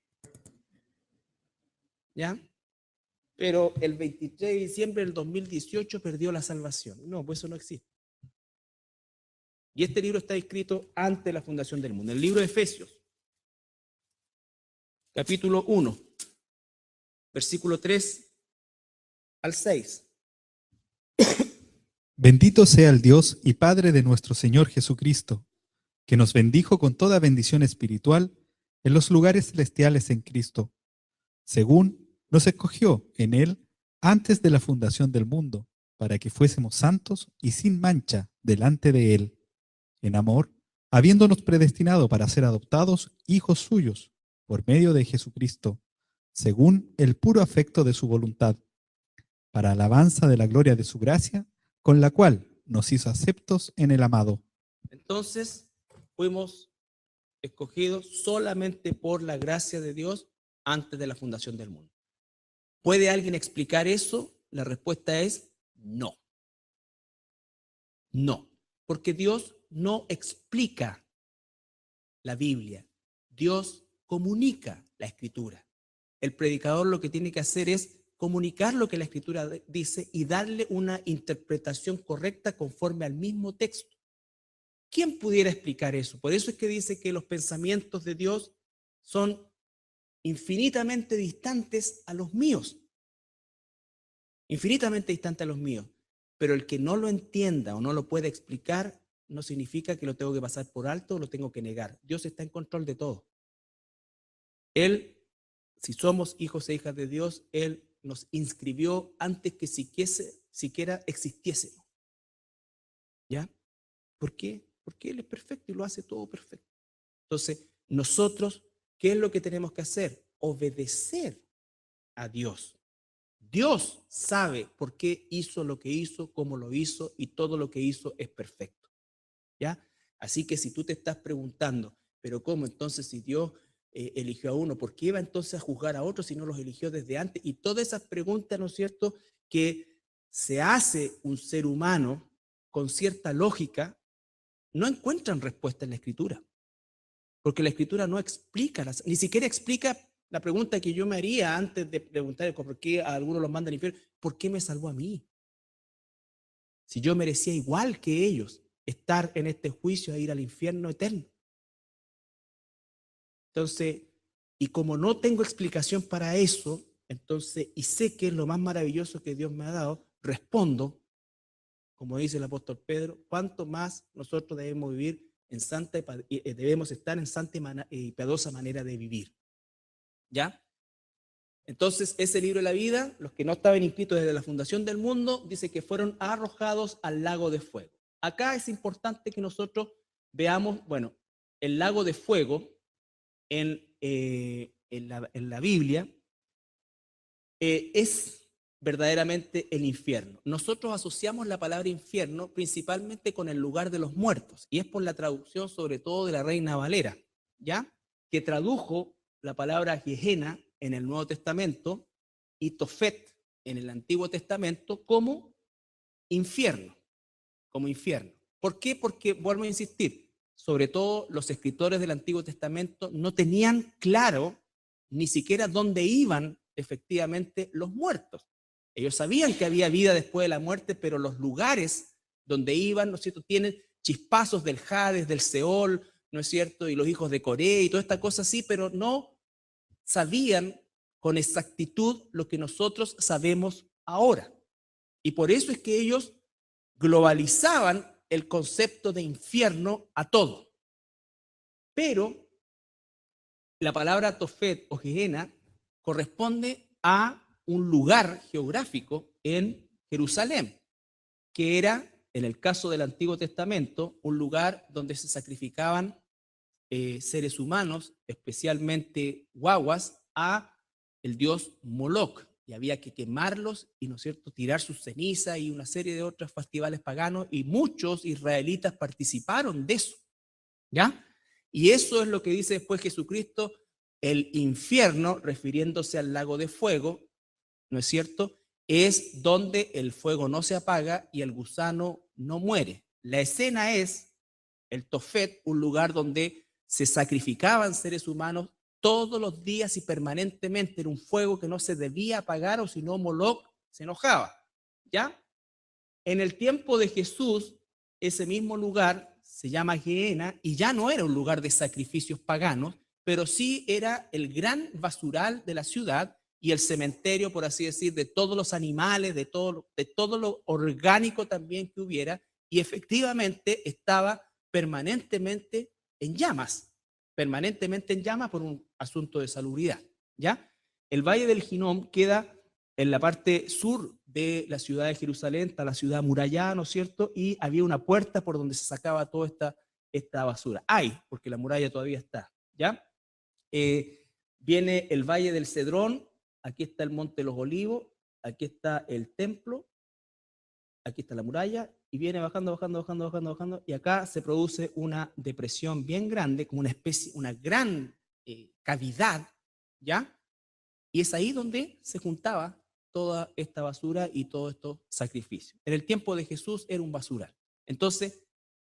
¿ya? Pero el 23 de diciembre del 2018 perdió la salvación. No, pues eso no existe. Y este libro está escrito antes de la fundación del mundo. El libro de Efesios, capítulo 1, versículo 3 al 6. Bendito sea el Dios y Padre de nuestro Señor Jesucristo, que nos bendijo con toda bendición espiritual en los lugares celestiales en Cristo, según nos escogió en Él antes de la fundación del mundo, para que fuésemos santos y sin mancha delante de Él, en amor, habiéndonos predestinado para ser adoptados hijos suyos por medio de Jesucristo, según el puro afecto de su voluntad, para alabanza de la gloria de su gracia, con la cual nos hizo aceptos en el amado. Entonces, fuimos escogidos solamente por la gracia de Dios antes de la fundación del mundo. ¿Puede alguien explicar eso? La respuesta es no. No, porque Dios no explica la Biblia. Dios comunica la Escritura. El predicador lo que tiene que hacer es comunicar lo que la Escritura dice y darle una interpretación correcta conforme al mismo texto. ¿Quién pudiera explicar eso? Por eso es que dice que los pensamientos de Dios son infinitamente distantes a los míos. Infinitamente distantes a los míos. Pero el que no lo entienda o no lo pueda explicar no significa que lo tengo que pasar por alto o lo tengo que negar. Dios está en control de todo. Él, si somos hijos e hijas de Dios, Él nos inscribió antes que siquiera existiésemos. ¿Ya? ¿Por qué? Porque Él es perfecto y lo hace todo perfecto. Entonces, nosotros, ¿qué es lo que tenemos que hacer? Obedecer a Dios. Dios sabe por qué hizo lo que hizo, cómo lo hizo, y todo lo que hizo es perfecto. ¿Ya? Así que si tú te estás preguntando, pero ¿cómo entonces si Dios eligió a uno, por qué iba entonces a juzgar a otros si no los eligió desde antes? Y todas esas preguntas, ¿no es cierto?, que se hace un ser humano con cierta lógica, no encuentran respuesta en la Escritura. Porque la Escritura no explica, ni siquiera explica la pregunta que yo me haría antes de preguntar por qué a algunos los mandan al infierno. ¿Por qué me salvó a mí? Si yo merecía igual que ellos estar en este juicio e ir al infierno eterno. Entonces, y como no tengo explicación para eso, entonces, y sé que es lo más maravilloso que Dios me ha dado, respondo, como dice el apóstol Pedro, cuánto más nosotros debemos vivir en debemos estar en santa y piadosa manera de vivir. ¿Ya? Entonces, ese libro de la vida, los que no estaban inscritos desde la fundación del mundo, dice que fueron arrojados al lago de fuego. Acá es importante que nosotros veamos, bueno, el lago de fuego en la Biblia es verdaderamente el infierno. Nosotros asociamos la palabra infierno principalmente con el lugar de los muertos, y es por la traducción sobre todo de la Reina Valera, ¿ya? Que tradujo la palabra Gehenna en el Nuevo Testamento y Tofet en el Antiguo Testamento como infierno, ¿Por qué? Porque, vuelvo a insistir, sobre todo los escritores del Antiguo Testamento no tenían claro ni siquiera dónde iban efectivamente los muertos. Ellos sabían que había vida después de la muerte, pero los lugares donde iban, ¿no es cierto?, tienen chispazos del Hades, del Seol, ¿no es cierto?, y los hijos de Coré y toda esta cosa así, pero no sabían con exactitud lo que nosotros sabemos ahora. Y por eso es que ellos globalizaban el concepto de infierno a todo. Pero la palabra Tofet o Gehenna corresponde a un lugar geográfico en Jerusalén, que era, en el caso del Antiguo Testamento, un lugar donde se sacrificaban seres humanos, especialmente guaguas, a el dios Moloch. Y había que quemarlos y, ¿no es cierto?, tirar sus cenizas y una serie de otros festivales paganos, y muchos israelitas participaron de eso, ¿ya? Y eso es lo que dice después Jesucristo, el infierno, refiriéndose al lago de fuego, ¿no es cierto?, es donde el fuego no se apaga y el gusano no muere. La escena es el Tofet, un lugar donde se sacrificaban seres humanos todos los días y permanentemente. Era un fuego que no se debía apagar, o si no Moloch se enojaba, ¿ya? En el tiempo de Jesús, ese mismo lugar se llama Gehenna y ya no era un lugar de sacrificios paganos, pero sí era el gran basural de la ciudad y el cementerio, por así decir, de todos los animales, de todo lo orgánico también que hubiera, y efectivamente estaba permanentemente en llamas por un asunto de salubridad, ¿ya? El Valle del Hinnom queda en la parte sur de la ciudad de Jerusalén, está la ciudad amurallada, ¿no es cierto? Y había una puerta por donde se sacaba toda esta basura. Porque la muralla todavía está, ¿ya? Viene el Valle del Cedrón, aquí está el Monte de los Olivos, aquí está el templo, aquí está la muralla, y viene bajando, y acá se produce una depresión bien grande, como una gran cavidad, ¿ya? Y es ahí donde se juntaba toda esta basura y todos estos sacrificios. En el tiempo de Jesús era un basural. Entonces,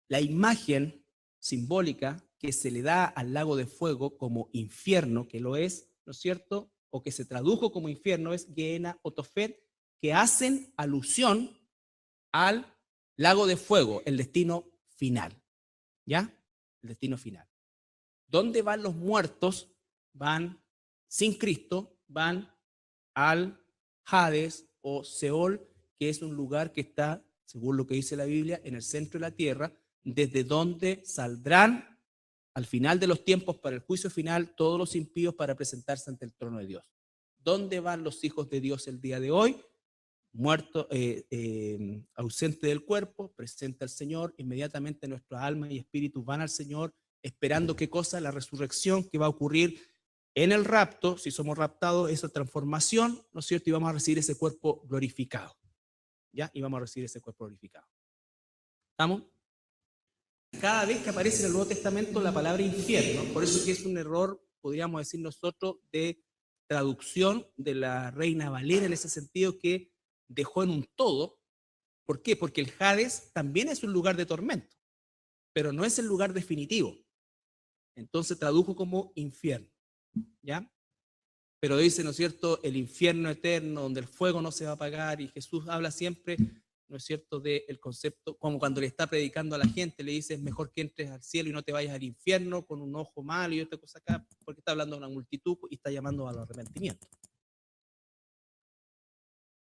la imagen simbólica que se le da al lago de fuego como infierno, que lo es, ¿no es cierto?, o que se tradujo como infierno, es Gehenna o Tofet, que hacen alusión al lago de fuego, el destino final, ¿ya? El destino final. ¿Dónde van los muertos? Van sin Cristo, van al Hades o Seol, que es un lugar que está, según lo que dice la Biblia, en el centro de la tierra, desde donde saldrán al final de los tiempos para el juicio final todos los impíos para presentarse ante el trono de Dios. ¿Dónde van los hijos de Dios el día de hoy? Muerto, ausente del cuerpo, presente al Señor, inmediatamente nuestras almas y espíritus van al Señor, esperando qué cosa, la resurrección que va a ocurrir en el rapto, si somos raptados, esa transformación, ¿no es cierto? Y vamos a recibir ese cuerpo glorificado, ¿ya? Y vamos a recibir ese cuerpo glorificado. ¿Estamos? Cada vez que aparece en el Nuevo Testamento la palabra infierno, por eso que es un error, podríamos decir nosotros, de traducción de la Reina Valera, en ese sentido que dejó en un todo. ¿Por qué? Porque el Hades también es un lugar de tormento, pero no es el lugar definitivo. Entonces tradujo como infierno, ¿ya? Pero dice, ¿no es cierto?, el infierno eterno, donde el fuego no se va a apagar, y Jesús habla siempre, ¿no es cierto?, del concepto, como cuando le está predicando a la gente, le dice, es mejor que entres al cielo y no te vayas al infierno con un ojo malo y esta cosa acá, porque está hablando a una multitud y está llamando al arrepentimiento.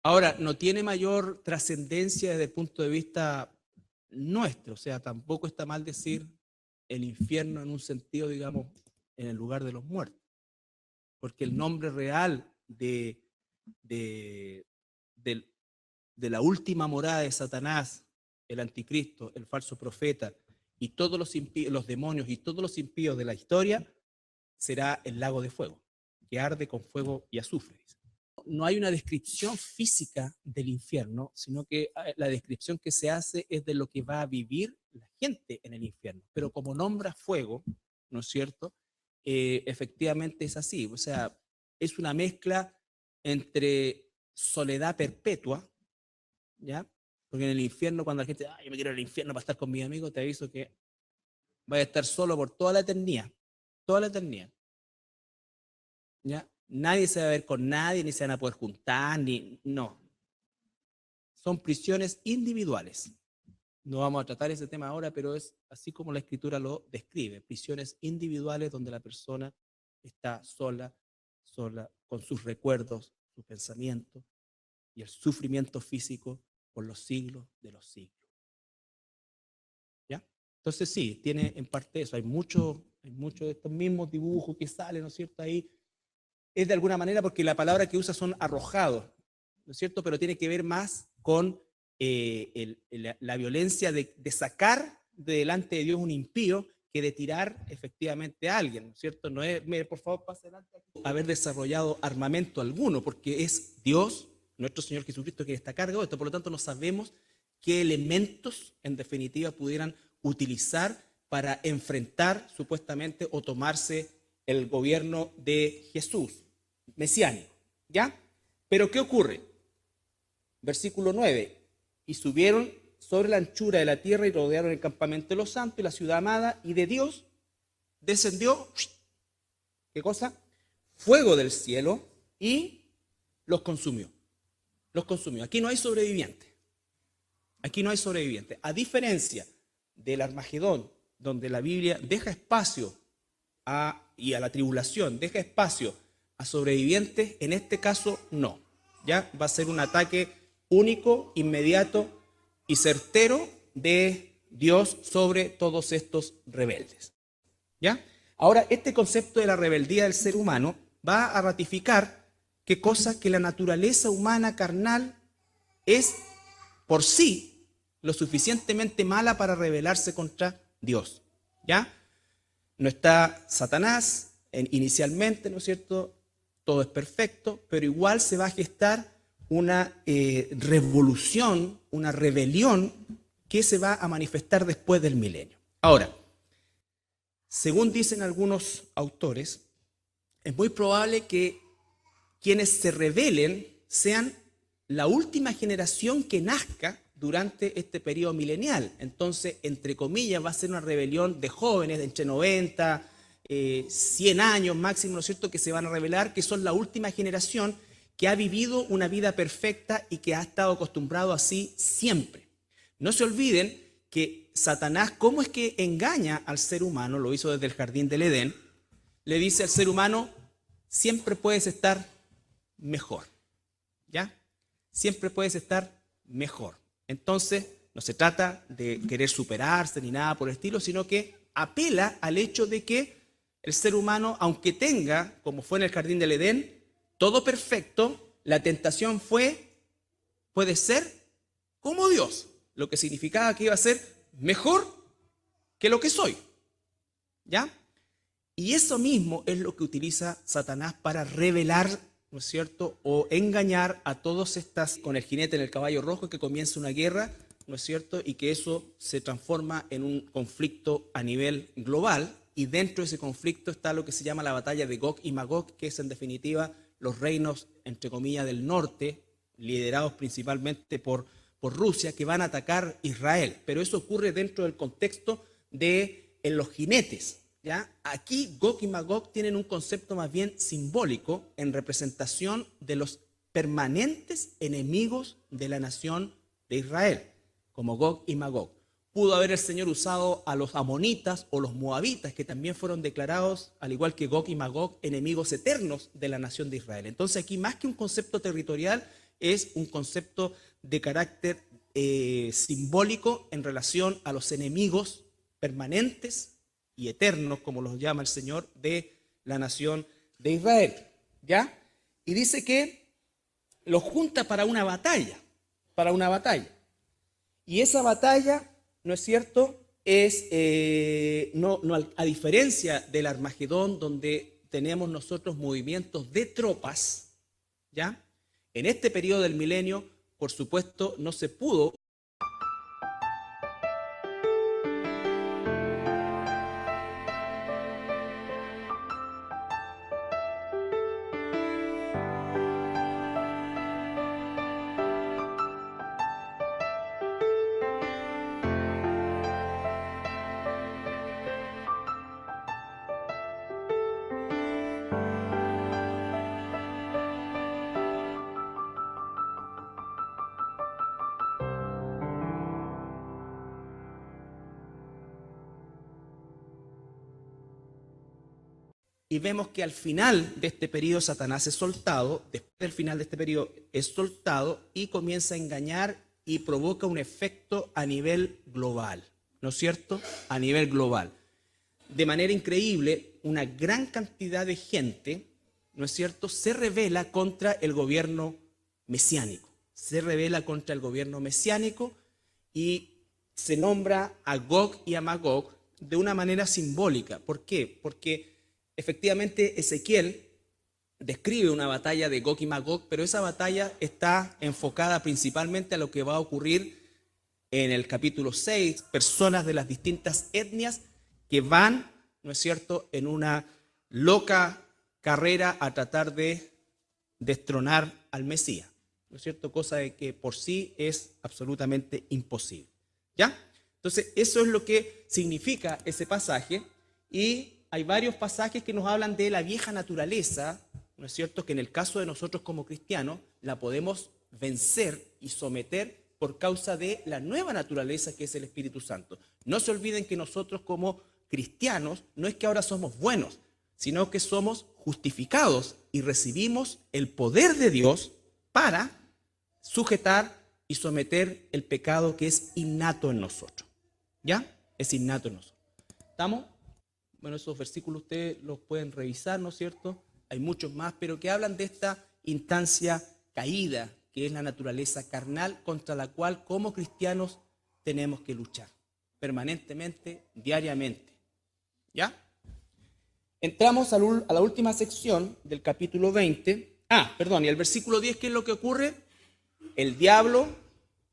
Ahora, no tiene mayor trascendencia desde el punto de vista nuestro, o sea, tampoco está mal decir el infierno en un sentido, digamos, en el lugar de los muertos, porque el nombre real de la última morada de Satanás, el anticristo, el falso profeta y todos los impíos, los demonios y todos los impíos de la historia, será el lago de fuego, que arde con fuego y azufre. No hay una descripción física del infierno, sino que la descripción que se hace es de lo que va a vivir la gente en el infierno. Pero como nombra fuego, ¿no es cierto? Efectivamente es así. O sea, es una mezcla entre soledad perpetua, ¿ya? Porque en el infierno, cuando la gente, yo me quiero ir al infierno para estar con mis amigos, te aviso que vaya a estar solo por toda la eternidad. Toda la eternidad. ¿Ya? Nadie se va a ver con nadie, ni se van a poder juntar, no. Son prisiones individuales. No vamos a tratar ese tema ahora, pero es así como la Escritura lo describe. Prisiones individuales donde la persona está sola, con sus recuerdos, sus pensamientos y el sufrimiento físico por los siglos de los siglos. ¿Ya? Entonces sí, tiene en parte eso. Hay mucho Hay muchos de estos mismos dibujos que salen, ¿no es cierto? Ahí es de alguna manera porque la palabra que usa son arrojados, ¿no es cierto? Pero tiene que ver más con la violencia de sacar de delante de Dios un impío que de tirar efectivamente a alguien, ¿no es cierto? No es, mire, por favor, pase adelante aquí, haber desarrollado armamento alguno, porque es Dios, nuestro Señor Jesucristo, quien está a cargo de esto. Por lo tanto, no sabemos qué elementos, en definitiva, pudieran utilizar para enfrentar supuestamente o tomarse el gobierno de Jesús, mesiánico, ¿ya? Pero ¿qué ocurre? Versículo 9, y subieron sobre la anchura de la tierra y rodearon el campamento de los santos y la ciudad amada, y de Dios descendió, ¿qué cosa? Fuego del cielo y los consumió. Los consumió. Aquí no hay sobrevivientes. Aquí no hay sobrevivientes. A diferencia del Armagedón, donde la Biblia deja espacio y a la tribulación, deja espacio a sobrevivientes, en este caso no. Ya va a ser un ataque único, inmediato y certero de Dios sobre todos estos rebeldes. ¿Ya? Ahora, este concepto de la rebeldía del ser humano va a ratificar qué cosa, que la naturaleza humana carnal es por sí lo suficientemente mala para rebelarse contra Dios. ¿Ya? No está Satanás inicialmente, ¿no es cierto? Todo es perfecto, pero igual se va a gestar una revolución, una rebelión que se va a manifestar después del milenio. Ahora, según dicen algunos autores, es muy probable que quienes se rebelen sean la última generación que nazca durante este periodo milenial. Entonces, entre comillas, va a ser una rebelión de jóvenes de entre 90, 100 años máximo, ¿no es cierto?, que se van a rebelar, que son la última generación que ha vivido una vida perfecta y que ha estado acostumbrado así siempre. No se olviden que Satanás, ¿cómo es que engaña al ser humano? Lo hizo desde el jardín del Edén. Le dice al ser humano, siempre puedes estar mejor. ¿Ya? Siempre puedes estar mejor. Entonces, no se trata de querer superarse ni nada por el estilo, sino que apela al hecho de que el ser humano, aunque tenga, como fue en el jardín del Edén, todo perfecto, la tentación puede ser como Dios, lo que significaba que iba a ser mejor que lo que soy. ¿Ya? Y eso mismo es lo que utiliza Satanás para revelar, ¿no es cierto?, o engañar a todos estas, con el jinete en el caballo rojo, que comienza una guerra, ¿no es cierto?, y que eso se transforma en un conflicto a nivel global, y dentro de ese conflicto está lo que se llama la batalla de Gog y Magog, que es en definitiva los reinos, entre comillas, del norte, liderados principalmente por Rusia, que van a atacar Israel. Pero eso ocurre dentro del contexto de los jinetes. ¿Ya? Aquí Gog y Magog tienen un concepto más bien simbólico en representación de los permanentes enemigos de la nación de Israel, como Gog y Magog. Pudo haber el Señor usado a los amonitas o los moabitas, que también fueron declarados, al igual que Gog y Magog, enemigos eternos de la nación de Israel. Entonces aquí, más que un concepto territorial, es un concepto de carácter simbólico en relación a los enemigos permanentes y eternos, como los llama el Señor, de la nación de Israel. ¿Ya? Y dice que los junta para una batalla, Y esa batalla, ¿no es cierto?, es, a diferencia del Armagedón, donde tenemos nosotros movimientos de tropas, ¿ya? En este periodo del milenio, por supuesto, no se pudo. Y vemos que al final de este periodo Satanás es soltado, después del final de este periodo es soltado y comienza a engañar y provoca un efecto a nivel global, ¿no es cierto? A nivel global. de manera increíble, una gran cantidad de gente, ¿no es cierto?, se rebela contra el gobierno mesiánico. Se rebela contra el gobierno mesiánico y se nombra a Gog y a Magog de una manera simbólica. ¿Por qué? Porque efectivamente Ezequiel describe una batalla de Gog y Magog, pero esa batalla está enfocada principalmente a lo que va a ocurrir en el capítulo 6, personas de las distintas etnias que van, ¿no es cierto?, en una loca carrera a tratar de destronar al Mesías, ¿no es cierto?, cosa de que por sí es absolutamente imposible. ¿Ya? Entonces, eso es lo que significa ese pasaje, y hay varios pasajes que nos hablan de la vieja naturaleza, ¿no es cierto?, que en el caso de nosotros como cristianos la podemos vencer y someter por causa de la nueva naturaleza que es el Espíritu Santo. No se olviden que nosotros como cristianos no es que ahora somos buenos, sino que somos justificados y recibimos el poder de Dios para sujetar y someter el pecado que es innato en nosotros. ¿Ya? Es innato en nosotros. ¿Estamos? Bueno, esos versículos ustedes los pueden revisar, ¿no es cierto? Hay muchos más, pero que hablan de esta instancia caída, que es la naturaleza carnal contra la cual como cristianos tenemos que luchar permanentemente, diariamente. ¿Ya? Entramos a la última sección del capítulo 20. Y el versículo 10, ¿qué es lo que ocurre? El diablo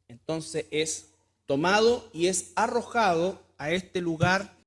entonces es tomado y es arrojado a este lugar